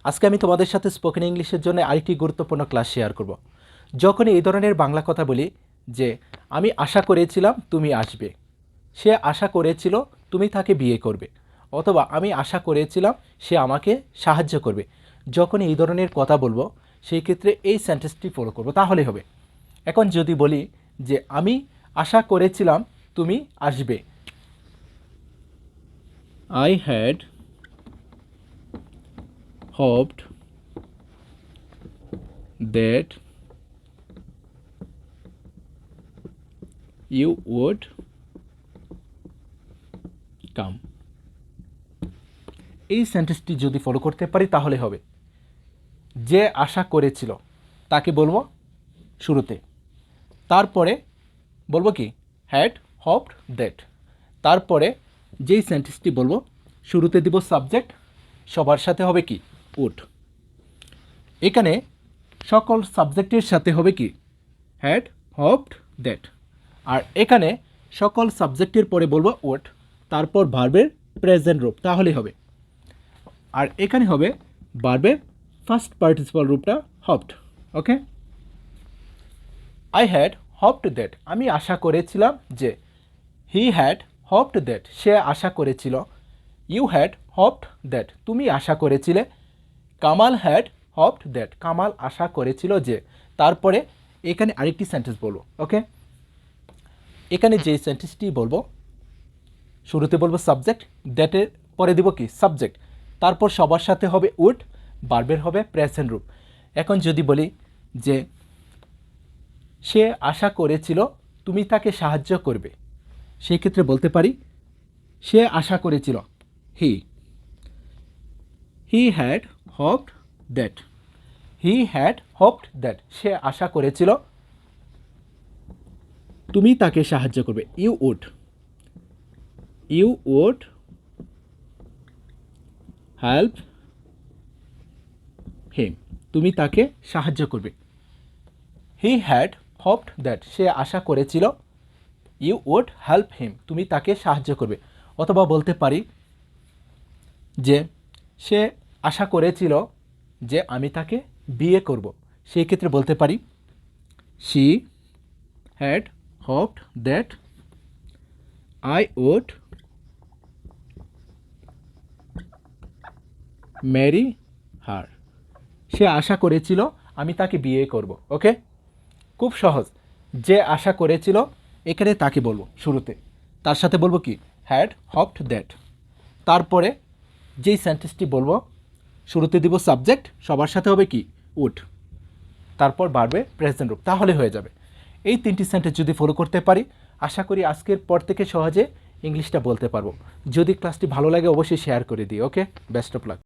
আজকে আমি তোমাদের সাথে স্পোকেন ইংলিশের জন্য আরেকটি গুরুত্বপূর্ণ ক্লাস শেয়ার করব। যখন এই ধরনের বাংলা কথা বলি যে আমি আশা করেছিলাম তুমি আসবে, সে আশা করেছিল তুমি তাকে বিয়ে করবে, অথবা আমি আশা করেছিলাম সে আমাকে সাহায্য করবে, যখন এই ধরনের কথা বলবো সেই ক্ষেত্রে এই সেন্টেন্সটি ফলো করব, তাহলে হবে। এখন যদি বলি যে আমি আশা করেছিলাম তুমি আসবে, I had hoped that you would come. এই সেন্টেন্সটি যদি ফলো করতে পারি তাহলে হবে। যে আশা করেছিল তাকে বলবো শুরুতে, তারপরে বলবো কি হ্যাড হপড দ্যাট, তারপরে যেই সেন্টেন্সটি বলবো শুরুতে দিব সাবজেক্ট, সবার সাথে হবে কি উড। এখানে সকল সাবজেক্টের সাথে হবে কি হ্যাড হপড দ্যাট, আর এখানে সকল সাবজেক্টের পরে বলবো উড, তারপর ভার্বের প্রেজেন্ট রূপ, তাহলেই হবে। আর এখানে হবে ভার্বের ফার্স্ট পার্টিসিপাল রূপটা hopped. Okay, I had hoped that, আমি আশা করেছিলাম যে। হি হ্যাড হপড দ্যাট, সে আশা করেছিল। ইউ হ্যাড হপড দ্যাট, তুমি আশা করেছিলে। Kamal had hoped that, Kamal আশা করেছিল যে। তারপরে এখানে আরেকটি সেন্টেন্স বলবো। ওকে, এখানে যে সেন্টেন্সটি বলবো শুরুতে বলবো সাবজেক্ট, দ্যাটের পরে দিব কি সাবজেক্ট, তারপর সবার সাথে হবে উড, ভার্বের হবে প্রেজেন্ট রূপ। এখন যদি বলি যে সে আশা করেছিল তুমি তাকে সাহায্য করবে, সেই ক্ষেত্রে বলতে পারি সে আশা করেছিল। He had hoped that, he had hoped that, সে আশা করেছিল তুমি তাকে সাহায্য করবে। ইউ উড হেল্প হিম, তুমি তাকে সাহায্য করবে। হি হ্যাড হপড দ্যাট, সে আশা করেছিল। ইউ উড হেল্প হিম, তুমি তাকে সাহায্য করবে। অথবা বলতে পারি যে সে আশা করেছিল যে আমি তাকে বিয়ে করব, সেই ক্ষেত্রে বলতে পারি she had hoped that I would marry her, সে আশা করেছিল আমি তাকে বিয়ে করব। ওকে, খুব সহজ। যে আশা করেছিল এখানে তাকে বলবো শুরুতে, তার সাথে বলবো কি হ্যাড হপড দ্যাট, তারপরে যেই সেন্টেন্সটি বলবো শুরুতে দিব সাবজেক্ট, সবার সাথে হবে কি উড, তারপর বাড়বে প্রেজেন্ট রূপ, তাহলে হয়ে যাবে। এই তিনটি সেন্টেন্স যদি ফলো করতে পারি আশা করি আজকের পর থেকে সহজে ইংলিশটা বলতে পারবো। যদি ক্লাসটি ভালো লাগে অবশ্যই শেয়ার করে দিই। ওকে, বেস্ট অফ লাক।